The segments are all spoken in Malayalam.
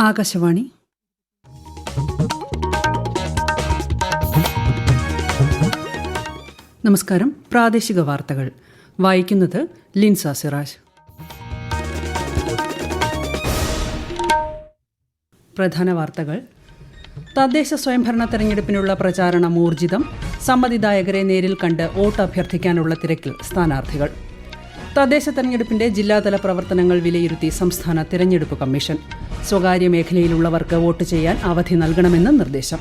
ആകാശവാണി. നമസ്കാരം. പ്രാദേശിക വാർത്തകൾ വായിക്കുന്നത് ലിൻസ സിറാജ്. പ്രധാന വാർത്തകൾ. തദ്ദേശ സ്വയംഭരണ തെരഞ്ഞെടുപ്പിനുള്ള പ്രചാരണം ഊർജിതം. സമ്മതിദായകരെ നേരിൽ കണ്ട് വോട്ട് അഭ്യർത്ഥിക്കാനുള്ള തിരക്കിൽ സ്ഥാനാർത്ഥികൾ. തദ്ദേശ തെരഞ്ഞെടുപ്പിന്റെ ജില്ലാതല പ്രവർത്തനങ്ങൾ വിലയിരുത്തി സംസ്ഥാന തെരഞ്ഞെടുപ്പ് കമ്മീഷൻ. സ്വകാര്യ മേഖലയിലുള്ളവർക്ക് വോട്ട് ചെയ്യാൻ അവധി നൽകണമെന്ന് നിർദ്ദേശം.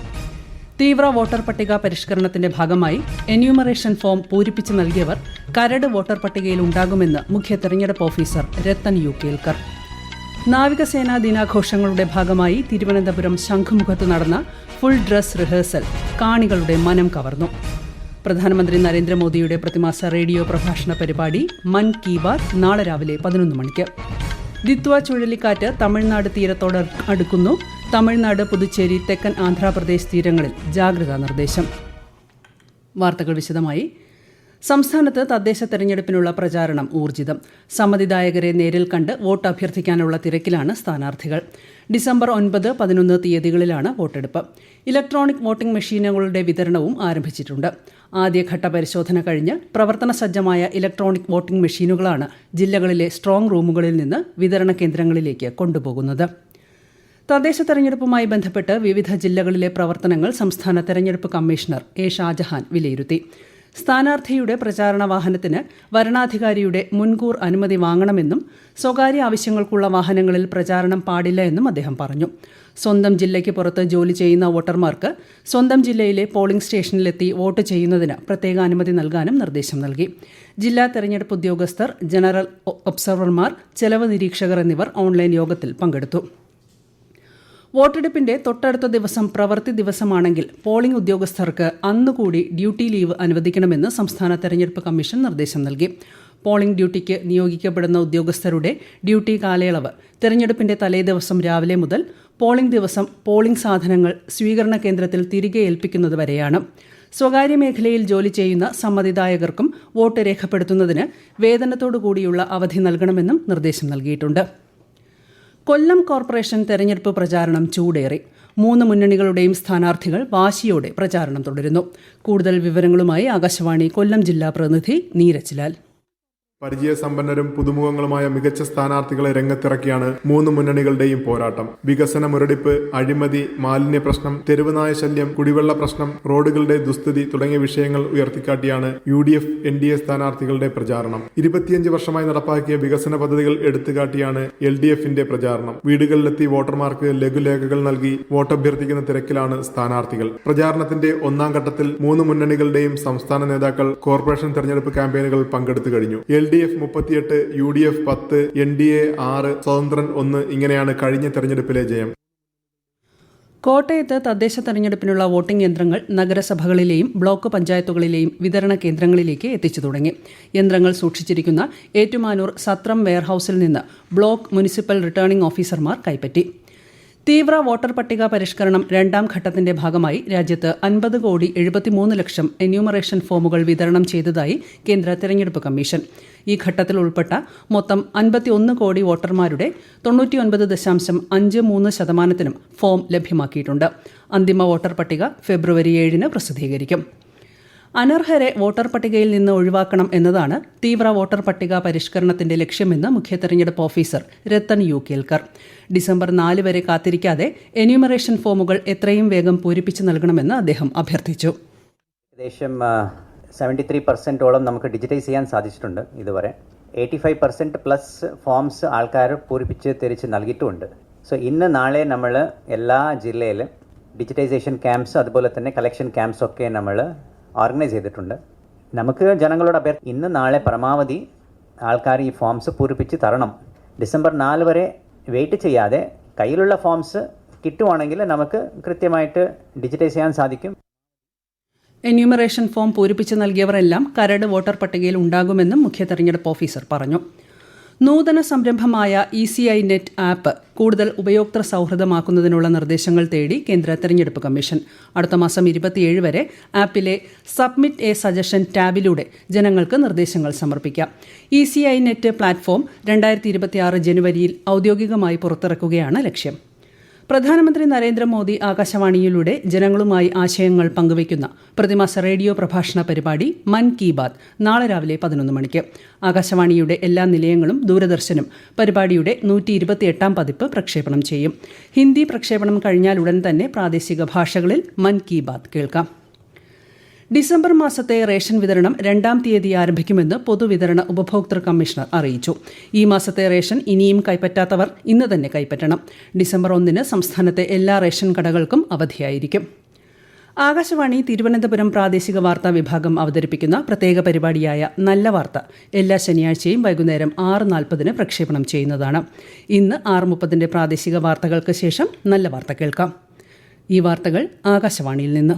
തീവ്ര വോട്ടർ പട്ടിക പരിഷ്കരണത്തിന്റെ ഭാഗമായി എന്യൂമറേഷൻ ഫോം പൂരിപ്പിച്ച് നൽകിയവർ കരട് വോട്ടർ പട്ടികയിൽ ഉണ്ടാകുമെന്ന് മുഖ്യ തെരഞ്ഞെടുപ്പ് ഓഫീസർ രത്തൻ യു കേൽക്കർ. നാവികസേനാ ദിനാഘോഷങ്ങളുടെ ഭാഗമായി തിരുവനന്തപുരം ശംഖുമുഖത്ത് നടന്ന ഫുൾ ഡ്രസ് റിഹേഴ്സൽ കാണികളുടെ മനം കവർന്നു. പ്രധാനമന്ത്രി നരേന്ദ്രമോദിയുടെ പ്രതിമാസ റേഡിയോ പ്രഭാഷണ പരിപാടി മൻ കി ബാത് നാളെ രാവിലെ 11 മണിക്ക്. ദിത്വ ചുഴലിക്കാറ്റ് തമിഴ്നാട് തീരത്തോട് അടുക്കുന്നു. തമിഴ്നാട്, പുതുച്ചേരി, തെക്കൻ ആന്ധ്രാപ്രദേശ് തീരങ്ങളിൽ ജാഗ്രതാ നിർദ്ദേശം. വാർത്തകൾ വിശദമായി. സംസ്ഥാനത്ത് തദ്ദേശ തെരഞ്ഞെടുപ്പിനുള്ള പ്രചാരണം ഊർജിതം. സമ്മതിദായകരെ നേരിൽ കണ്ട് വോട്ട് അഭ്യർത്ഥിക്കാനുള്ള തിരക്കിലാണ് സ്ഥാനാർത്ഥികൾ. ഡിസംബർ 9, 11 തീയതികളിലാണ് വോട്ടെടുപ്പ്. ഇലക്ട്രോണിക് വോട്ടിംഗ് മെഷീനുകളുടെ വിതരണവും ആരംഭിച്ചിട്ടുണ്ട്. ആദ്യഘട്ട പരിശോധന കഴിഞ്ഞ് പ്രവർത്തന സജ്ജമായ ഇലക്ട്രോണിക് വോട്ടിംഗ് മെഷീനുകളാണ് ജില്ലകളിലെ സ്ട്രോങ് റൂമുകളിൽ നിന്ന് വിതരണ കേന്ദ്രങ്ങളിലേക്ക് കൊണ്ടുപോകുന്നത്. തദ്ദേശ തെരഞ്ഞെടുപ്പുമായി ബന്ധപ്പെട്ട് വിവിധ ജില്ലകളിലെ പ്രവർത്തനങ്ങൾ സംസ്ഥാന തെരഞ്ഞെടുപ്പ് കമ്മീഷണർ എ ഷാജഹാൻ വിലയിരുത്തി. സ്ഥാനാർത്ഥിയുടെ പ്രചാരണ വാഹനത്തിന് വരണാധികാരിയുടെ മുൻകൂർ അനുമതി വാങ്ങണമെന്നും സ്വകാര്യ ആവശ്യങ്ങൾക്കുള്ള വാഹനങ്ങളിൽ പ്രചാരണം പാടില്ല എന്നും അദ്ദേഹം പറഞ്ഞു. സ്വന്തം ജില്ലയ്ക്ക് പുറത്ത് ജോലി ചെയ്യുന്ന വോട്ടർമാർക്ക് സ്വന്തം ജില്ലയിലെ പോളിംഗ് സ്റ്റേഷനിലെത്തി വോട്ട് ചെയ്യുന്നതിന് പ്രത്യേക അനുമതി നൽകാനും നിർദ്ദേശം നൽകി. ജില്ലാ തെരഞ്ഞെടുപ്പ് ഉദ്യോഗസ്ഥർ, ജനറൽ ഒബ്സർവർമാർ, ചെലവ് നിരീക്ഷകർ എന്നിവർ ഓൺലൈൻ യോഗത്തിൽ പങ്കെടുത്തു. വോട്ടെടുപ്പിന്റെ തൊട്ടടുത്ത ദിവസം പ്രവൃത്തി ദിവസമാണെങ്കിൽ പോളിംഗ് ഉദ്യോഗസ്ഥർക്ക് അന്നുകൂടി ഡ്യൂട്ടി ലീവ് അനുവദിക്കണമെന്ന് സംസ്ഥാന തെരഞ്ഞെടുപ്പ് കമ്മീഷൻ നിർദ്ദേശം നൽകി. പോളിംഗ് ഡ്യൂട്ടിക്ക് നിയോഗിക്കപ്പെടുന്ന ഉദ്യോഗസ്ഥരുടെ ഡ്യൂട്ടി കാലയളവ് തെരഞ്ഞെടുപ്പിന്റെ തലേദിവസം രാവിലെ മുതൽ പോളിംഗ് ദിവസം പോളിംഗ് സാധനങ്ങൾ സ്വീകരണ കേന്ദ്രത്തിൽ തിരികെ ഏൽപ്പിക്കുന്നതുവരെയാണ്. സ്വകാര്യ മേഖലയിൽ ജോലി ചെയ്യുന്ന സമ്മതിദായകർക്കും വോട്ട് രേഖപ്പെടുത്തുന്നതിന് വേതനത്തോടുകൂടിയുള്ള അവധി നൽകണമെന്നും നിർദ്ദേശം നൽകിയിട്ടുണ്ട്. കൊല്ലം കോർപ്പറേഷൻ തെരഞ്ഞെടുപ്പ് പ്രചാരണം ചൂടേറി. 3 മുന്നണികളുടെയും സ്ഥാനാർത്ഥികൾ വാശിയോടെ പ്രചാരണം തുടരുന്നു. കൂടുതൽ വിവരങ്ങളുമായി ആകാശവാണി കൊല്ലം ജില്ലാ പ്രതിനിധി നീരജ് ലാൽ. പരിചയസമ്പന്നരും പുതുമുഖങ്ങളുമായ മികച്ച സ്ഥാനാർത്ഥികളെ രംഗത്തിറക്കിയാണ് 3 മുന്നണികളുടെയും പോരാട്ടം. വികസന മുരടിപ്പ്, അഴിമതി, മാലിന്യ പ്രശ്നം, തെരുവുനായ ശല്യം, കുടിവെള്ള പ്രശ്നം, റോഡുകളുടെ ദുസ്ഥിതി തുടങ്ങിയ വിഷയങ്ങൾ ഉയർത്തിക്കാട്ടിയാണ് UDF NDA സ്ഥാനാർത്ഥികളുടെ പ്രചാരണം. 25 വർഷമായി നടപ്പാക്കിയ വികസന പദ്ധതികൾ എടുത്തുകാട്ടിയാണ് LDFന്റെ പ്രചാരണം. വീടുകളിലെത്തി വോട്ടർമാർക്ക് ലഘുലേഖകൾ നൽകി വോട്ടഭ്യർത്ഥിക്കുന്ന തിരക്കിലാണ് സ്ഥാനാർത്ഥികൾ. പ്രചാരണത്തിന്റെ 1ാം ഘട്ടത്തിൽ 3 മുന്നണികളുടെയും സംസ്ഥാന നേതാക്കൾ കോർപ്പറേഷൻ തെരഞ്ഞെടുപ്പ് ക്യാമ്പയിനുകൾ പങ്കെടുത്തു കഴിഞ്ഞു. LDF 38, UDF 10, NDA 6, സ്വതന്ത്രൻ 1 ഇങ്ങനെയാണ് കഴിഞ്ഞ തെരഞ്ഞെടുപ്പിലെ ജയം. കോട്ടയത്ത് തദ്ദേശ തെരഞ്ഞെടുപ്പിനുള്ള വോട്ടിംഗ് യന്ത്രങ്ങൾ നഗരസഭകളിലെയും ബ്ലോക്ക് പഞ്ചായത്തുകളിലെയും വിതരണ കേന്ദ്രങ്ങളിലേക്ക് എത്തിച്ചു തുടങ്ങി. യന്ത്രങ്ങൾ സൂക്ഷിച്ചിരിക്കുന്ന ഏറ്റുമാനൂർ സത്രം വെയർഹൌസിൽ നിന്ന് ബ്ലോക്ക് മുനിസിപ്പൽ റിട്ടേണിംഗ് ഓഫീസർമാർ കൈപ്പറ്റി. തീവ്ര വോട്ടർ പട്ടിക പരിഷ്കരണം 2ാം ഘട്ടത്തിന്റെ ഭാഗമായി രാജ്യത്ത് 50,73,00,000 എന്യൂമറേഷൻ ഫോമുകൾ വിതരണം ചെയ്തതായി കേന്ദ്ര തെരഞ്ഞെടുപ്പ് കമ്മീഷൻ. ഈ ഘട്ടത്തിൽ ഉൾപ്പെട്ട മൊത്തം 51 കോടി വോട്ടർമാരുടെ 99.53% ഫോം ലഭ്യമാക്കിയിട്ടുണ്ട്. അന്തിമ വോട്ടർ പട്ടിക ഫെബ്രുവരി 7 പ്രസിദ്ധീകരിക്കും. അനർഹരെ വോട്ടർ പട്ടികയിൽ നിന്ന് ഒഴിവാക്കണം എന്നതാണ് തീവ്ര വോട്ടർ പട്ടിക പരിഷ്കരണത്തിന്റെ ലക്ഷ്യമെന്ന് മുഖ്യ തെരഞ്ഞെടുപ്പ് officer Rathan U Kelkar. December 4 വരെ കാത്തിരിക്കാതെ എന്യൂമറേഷൻ ഫോമുകൾ എത്രയും വേഗം പൂരിപ്പിച്ച് നൽകണമെന്ന് അദ്ദേഹം അഭ്യർത്ഥിച്ചു. ഏകദേശം 73% നമുക്ക് ഡിജിറ്റൈസ് ചെയ്യാൻ സാധിച്ചിട്ടുണ്ട്. ഇതുവരെ 85% പ്ലസ് ഫോംസ് ആൾക്കാർ പൂരിപ്പിച്ച് തിരിച്ച് നൽകിയിട്ടുമുണ്ട്. സോ ഇന്ന് നാളെ നമ്മൾ എല്ലാ ജില്ലയിലും ഡിജിറ്റൈസേഷൻ ക്യാമ്പ്സ് അതുപോലെ തന്നെ കളക്ഷൻ ക്യാമ്പ്സ് ഒക്കെ നമ്മൾ ഓർഗനൈസ് ചെയ്തിട്ടുണ്ട്. നമുക്ക് ജനങ്ങളോട് ഇന്ന് നാളെ പരമാവധി ആൾക്കാർ ഈ ഫോംസ് പൂരിപ്പിച്ച് തരണം. ഡിസംബർ 4 വരെ വെയിറ്റ് ചെയ്യാതെ കയ്യിലുള്ള ഫോംസ് കിട്ടുവാണെങ്കിൽ നമുക്ക് കൃത്യമായിട്ട് ഡിജിറ്റൈസ് ചെയ്യാൻ സാധിക്കും. എന്യൂമറേഷൻ ഫോം പൂരിപ്പിച്ച് നൽകിയവരെല്ലാം കരട് വോട്ടർ പട്ടികയിൽ ഉണ്ടാകുമെന്നും മുഖ്യ തെരഞ്ഞെടുപ്പ് ഓഫീസർ പറഞ്ഞു. നൂതന സംരംഭമായ ECI നെറ്റ് ആപ്പ് കൂടുതൽ ഉപയോക്തൃ സൗഹൃദമാക്കുന്നതിനുള്ള നിർദ്ദേശങ്ങൾ തേടി കേന്ദ്ര തെരഞ്ഞെടുപ്പ് കമ്മീഷൻ. അടുത്ത മാസം 27 വരെ ആപ്പിലെ സബ്മിറ്റ് എ സജഷൻ ടാബിലൂടെ ജനങ്ങൾക്ക് നിർദ്ദേശങ്ങൾ സമർപ്പിക്കാം. ECI നെറ്റ് പ്ലാറ്റ്ഫോം 2026 ജനുവരിയിൽ ഔദ്യോഗികമായി പുറത്തിറക്കുകയാണ് ലക്ഷ്യം. പ്രധാനമന്ത്രി നരേന്ദ്രമോദി ആകാശവാണിയിലൂടെ ജനങ്ങളുമായി ആശയങ്ങൾ പങ്കുവയ്ക്കുന്ന പ്രതിമാസ റേഡിയോ പ്രഭാഷണ പരിപാടി മൻ കി ബാത് നാളെ രാവിലെ 11 മണിക്ക്. ആകാശവാണിയുടെ എല്ലാ നിലയങ്ങളും ദൂരദർശനും പരിപാടിയുടെ 128ാം പതിപ്പ് പ്രക്ഷേപണം ചെയ്യും. ഹിന്ദി പ്രക്ഷേപണം കഴിഞ്ഞാലുടൻ തന്നെ പ്രാദേശിക ഭാഷകളിൽ മൻ കി ബാത് കേൾക്കാം. ഡിസംബർ മാസത്തെ റേഷൻ വിതരണം 2-ാം തീയതി ആരംഭിക്കുമെന്ന് പൊതുവിതരണ ഉപഭോക്തൃ കമ്മീഷണർ അറിയിച്ചു. ഈ മാസത്തെ റേഷൻ ഇനിയും കൈപ്പറ്റാത്തവർ ഇന്ന് തന്നെ കൈപ്പറ്റണം. ഡിസംബർ 1-ന് സംസ്ഥാനത്തെ എല്ലാ റേഷൻ കടകൾക്കും അവധിയായിരിക്കും. ആകാശവാണി തിരുവനന്തപുരം പ്രാദേശിക വാർത്താ വിഭാഗം അവതരിപ്പിക്കുന്ന പ്രത്യേക പരിപാടിയായ നല്ല വാർത്ത എല്ലാ ശനിയാഴ്ചയും വൈകുന്നേരം 6:40-ന് പ്രക്ഷേപണം ചെയ്യുന്നതാണ്. ഇന്ന് 6:30-ന്റെ പ്രാദേശിക വാർത്തകൾക്ക് ശേഷം നല്ല വാർത്ത കേൾക്കാം. ഈ വാർത്തകൾ ആകാശവാണിയിൽ നിന്ന്.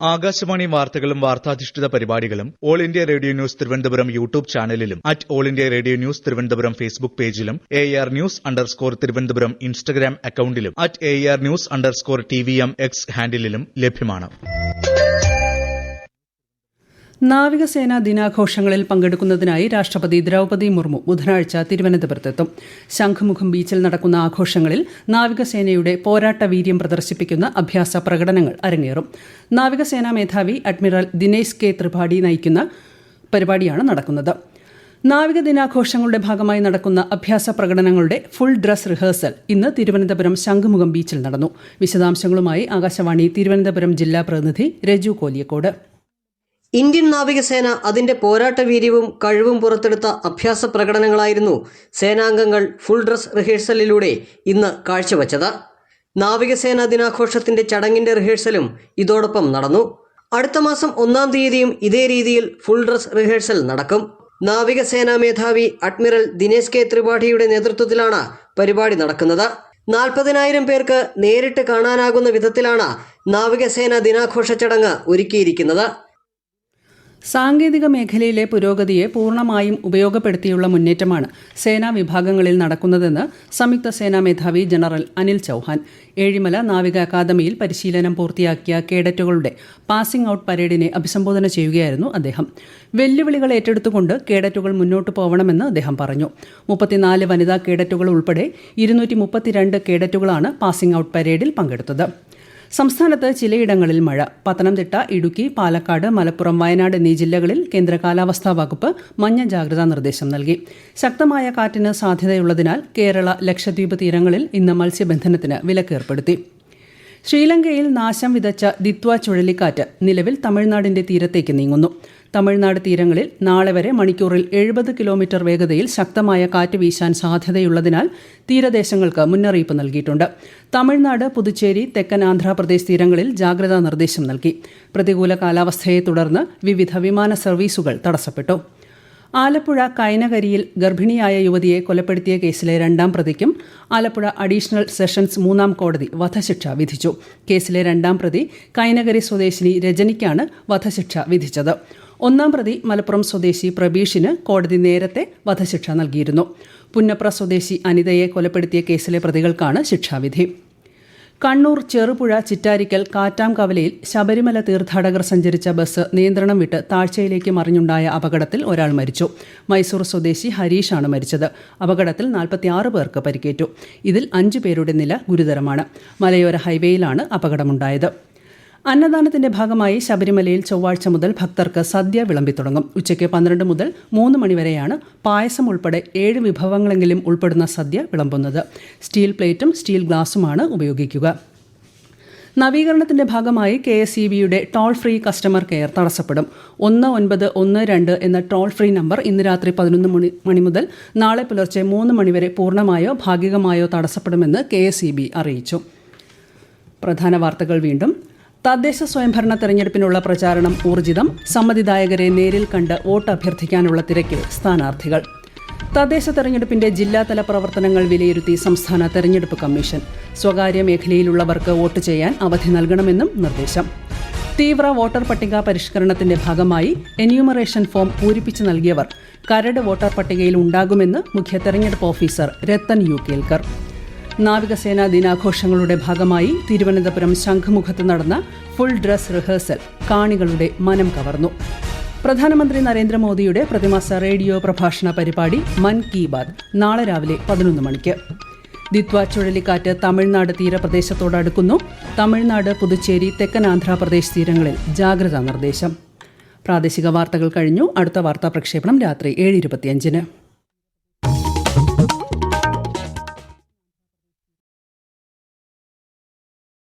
ആകാശവാണി വാർത്തകളും വാർത്താധിഷ്ഠിത പരിപാടികളും all India radio news Thiruvananthapuram YouTube ചാനലിലും all India radio news Thiruvananthapuram Facebook പേജിലും AR News_ തിരുവനന്തപുരം ഇൻസ്റ്റഗ്രാം അക്കൌണ്ടിലും AR News_TVM X ഹാൻഡിലും ലഭ്യമാണ്. നാവികസേനാ ദിനാഘോഷങ്ങളിൽ പങ്കെടുക്കുന്നതിനായി രാഷ്ട്രപതി ദ്രൌപദി മുർമു ബുധനാഴ്ച തിരുവനന്തപുരത്തെത്തും. ശംഖുമുഖം ബീച്ചിൽ നടക്കുന്ന ആഘോഷങ്ങളിൽ നാവികസേനയുടെ പോരാട്ട വീര്യം പ്രദർശിപ്പിക്കുന്ന അഭ്യാസ പ്രകടനങ്ങൾ അരങ്ങേറും. നാവികസേനാ മേധാവി അഡ്മിറൽ ദിനേശ് കെ ത്രിപാഠി നയിക്കുന്ന പരിപാടിയാണ് നടക്കുന്നത്. നാവിക ദിനാഘോഷങ്ങളുടെ ഭാഗമായി നടക്കുന്ന അഭ്യാസ പ്രകടനങ്ങളുടെ ഫുൾ ഡ്രസ് റിഹേഴ്സൽ ഇന്ന് തിരുവനന്തപുരം ശംഖുമുഖം ബീച്ചിൽ നടന്നു. വിശദാംശങ്ങളുമായി ആകാശവാണി തിരുവനന്തപുരം ജില്ലാ പ്രതിനിധി രജു കോലിയക്കോട്. ഇന്ത്യൻ നാവികസേന അതിന്റെ പോരാട്ട വീര്യവും കഴിവും പുറത്തെടുത്ത അഭ്യാസ പ്രകടനങ്ങളായിരുന്നു സേനാംഗങ്ങൾ ഫുൾ ഡ്രസ് റിഹേഴ്സലിലൂടെ ഇന്ന് കാഴ്ചവെച്ചത്. നാവികസേനാ ദിനാഘോഷത്തിന്റെ ചടങ്ങിന്റെ റിഹേഴ്സലും ഇതോടൊപ്പം നടന്നു. അടുത്ത മാസം 1-ാം തീയതിയും ഇതേ രീതിയിൽ ഫുൾ ഡ്രസ് റിഹേഴ്സൽ നടക്കും. നാവികസേനാ മേധാവി അഡ്മിറൽ ദിനേശ് കെ ത്രിപാഠിയുടെ നേതൃത്വത്തിലാണ് പരിപാടി നടക്കുന്നത്. 40,000 പേർക്ക് നേരിട്ട് കാണാനാകുന്ന വിധത്തിലാണ് നാവികസേനാ ദിനാഘോഷ ചടങ്ങ് ഒരുക്കിയിരിക്കുന്നത്. സാങ്കേതിക മേഖലയിലെ പുരോഗതിയെ പൂർണ്ണമായും ഉപയോഗപ്പെടുത്തിയുള്ള മുന്നേറ്റമാണ് സേനാ വിഭാഗങ്ങളിൽ നടക്കുന്നതെന്ന് സംയുക്ത സേനാ മേധാവി ജനറൽ അനിൽ ചൌഹാൻ. ഏഴിമല നാവിക അക്കാദമിയിൽ പരിശീലനം പൂർത്തിയാക്കിയ കേഡറ്റുകളുടെ പാസിംഗ് ഔട്ട് പരേഡിനെ അഭിസംബോധന ചെയ്യുകയായിരുന്നു അദ്ദേഹം. വെല്ലുവിളികൾ ഏറ്റെടുത്തുകൊണ്ട് കേഡറ്റുകൾ മുന്നോട്ടു പോകണമെന്ന് അദ്ദേഹം പറഞ്ഞു. 34 വനിതാ കേഡറ്റുകൾ ഉൾപ്പെടെ 232 കേഡറ്റുകളാണ് പാസിംഗ് ഔട്ട് പരേഡിൽ പങ്കെടുത്തത്. സംസ്ഥാനത്ത് ചിലയിടങ്ങളിൽ മഴ. പത്തനംതിട്ട, ഇടുക്കി, പാലക്കാട്, മലപ്പുറം, വയനാട് എന്നീ ജില്ലകളിൽ കേന്ദ്ര കാലാവസ്ഥാ വകുപ്പ് മഞ്ഞ ജാഗ്രതാ നിർദ്ദേശം നൽകി. ശക്തമായ കാറ്റിന് സാധ്യതയുള്ളതിനാൽ കേരള, ലക്ഷദ്വീപ് തീരങ്ങളിൽ ഇന്ന് മത്സ്യബന്ധനത്തിന് വിലക്കേർപ്പെടുത്തി. ശ്രീലങ്കയിൽ നാശം വിതച്ച ദിത്വ ചുഴലിക്കാറ്റ് നിലവിൽ തമിഴ്നാടിന്റെ തീരത്തേക്ക് നീങ്ങുന്നു. തമിഴ്നാട് തീരങ്ങളിൽ നാളെ വരെ മണിക്കൂറിൽ 70 കിലോമീറ്റർ വേഗതയിൽ ശക്തമായ കാറ്റ് വീശാൻ സാധ്യതയുള്ളതിനാൽ തീരദേശങ്ങൾക്ക് മുന്നറിയിപ്പ് നൽകിയിട്ടുണ്ട്. തമിഴ്നാട്, പുതുച്ചേരി, തെക്കൻ ആന്ധ്രാപ്രദേശ് തീരങ്ങളിൽ ജാഗ്രതാ നിർദ്ദേശം നൽകി. പ്രതികൂല കാലാവസ്ഥയെ തുടർന്ന് വിവിധ വിമാന സർവീസുകൾ തടസ്സപ്പെട്ടു. ആലപ്പുഴ കൈനകരിയിൽ ഗർഭിണിയായ യുവതിയെ കൊലപ്പെടുത്തിയ കേസിലെ 2-ാം പ്രതിക്കും ആലപ്പുഴ അഡീഷണൽ സെഷൻസ് 3-ാം കോടതി വധശിക്ഷ വിധിച്ചു. കേസിലെ 2-ാം പ്രതി കൈനകരി സ്വദേശിനി രജനിക്കാണ് വധശിക്ഷ വിധിച്ചത്. 1-ാം പ്രതി മലപ്പുറം സ്വദേശി പ്രബീഷിന് കോടതി നേരത്തെ വധശിക്ഷ നൽകിയിരുന്നു. പുന്നപ്ര സ്വദേശി അനിതയെ കൊലപ്പെടുത്തിയ കേസിലെ പ്രതികൾക്കാണ് ശിക്ഷാവിധി. കണ്ണൂർ ചെറുപുഴ ചിറ്റാരിക്കൽ കാറ്റാംകവലയിൽ ശബരിമല തീർത്ഥാടകർ സഞ്ചരിച്ച ബസ് നിയന്ത്രണം വിട്ട് താഴ്ചയിലേക്ക് മറിഞ്ഞുണ്ടായ അപകടത്തിൽ ഒരാൾ മരിച്ചു. മൈസൂർ സ്വദേശി ഹരീഷാണ് മരിച്ചത്. അപകടത്തിൽ 46 പേർക്ക് പരിക്കേറ്റു. ഇതിൽ 5 പേരുടെ നില ഗുരുതരമാണ്. മലയോര ഹൈവേയിലാണ് അപകടമുണ്ടായത്. അന്നദാനത്തിന്റെ ഭാഗമായി ശബരിമലയിൽ ചൊവ്വാഴ്ച മുതൽ ഭക്തർക്ക് സദ്യ വിളമ്പിത്തുടങ്ങും. ഉച്ചയ്ക്ക് 12 മുതൽ 3 മണിവരെയാണ് പായസം ഉൾപ്പെടെ 7 വിഭവങ്ങളെങ്കിലും ഉൾപ്പെടുന്ന സദ്യ വിളമ്പുന്നത്. സ്റ്റീൽ പ്ലേറ്റും സ്റ്റീൽ ഗ്ലാസുമാണ് ഉപയോഗിക്കുക. നവീകരണത്തിന്റെ ഭാഗമായി KSEBയുടെ ടോൾ ഫ്രീ കസ്റ്റമർ കെയർ തടസ്സപ്പെടും. 1912 എന്ന ടോൾ ഫ്രീ നമ്പർ ഇന്ന് രാത്രി 11 മണി മുതൽ നാളെ പുലർച്ചെ 3 മണിവരെ പൂർണ്ണമായോ ഭാഗികമായോ തടസ്സപ്പെടുമെന്ന് KSEB അറിയിച്ചു. പ്രധാന വാർത്തകൾ വീണ്ടും. തദ്ദേശ സ്വയംഭരണ തെരഞ്ഞെടുപ്പിനുള്ള പ്രചാരണം ഊർജിതം. സമ്മതിദായകരെ നേരിൽ കണ്ട് വോട്ട് അഭ്യർത്ഥിക്കാനുള്ള തിരക്കിൽ സ്ഥാനാർത്ഥികൾ. തദ്ദേശ തെരഞ്ഞെടുപ്പിന്റെ ജില്ലാതല പ്രവർത്തനങ്ങൾ വിലയിരുത്തി സംസ്ഥാന തെരഞ്ഞെടുപ്പ് കമ്മീഷൻ. സ്വകാര്യ മേഖലയിലുള്ളവർക്ക് വോട്ട് ചെയ്യാൻ അവധി നൽകണമെന്നും നിർദ്ദേശം. തീവ്ര വോട്ടർ പട്ടിക പരിഷ്കരണത്തിന്റെ ഭാഗമായി എന്യൂമറേഷൻ ഫോം പൂരിപ്പിച്ച് നൽകിയവർ കരട് വോട്ടർ പട്ടികയിൽ ഉണ്ടാകുമെന്ന് മുഖ്യ തെരഞ്ഞെടുപ്പ് ഓഫീസർ രത്തൻ യു കേൽക്കർ. നാവികസേനാ ദിനാഘോഷങ്ങളുടെ ഭാഗമായി തിരുവനന്തപുരം ശംഖുമുഖത്ത് നടന്ന ഫുൾ ഡ്രസ് റിഹേഴ്സൽ കാണികളുടെ മനം കവർന്നു. പ്രധാനമന്ത്രി നരേന്ദ്രമോദിയുടെ പ്രതിമാസ റേഡിയോ പ്രഭാഷണ പരിപാടി മൻ കി ബാത് നാളെ രാവിലെ 11 മണിക്ക്. ദിത്വ ചുഴലിക്കാറ്റ് തമിഴ്നാട് തീരപ്രദേശത്തോടടുക്കുന്നു. തമിഴ്നാട്, പുതുച്ചേരി, തെക്കൻ ആന്ധ്രാപ്രദേശ് തീരങ്ങളിൽ ജാഗ്രതാ നിർദ്ദേശം. പ്രാദേശിക വാർത്തകൾ കഴിഞ്ഞു. അടുത്ത വാർത്താ പ്രക്ഷേപണം രാത്രി 7:25.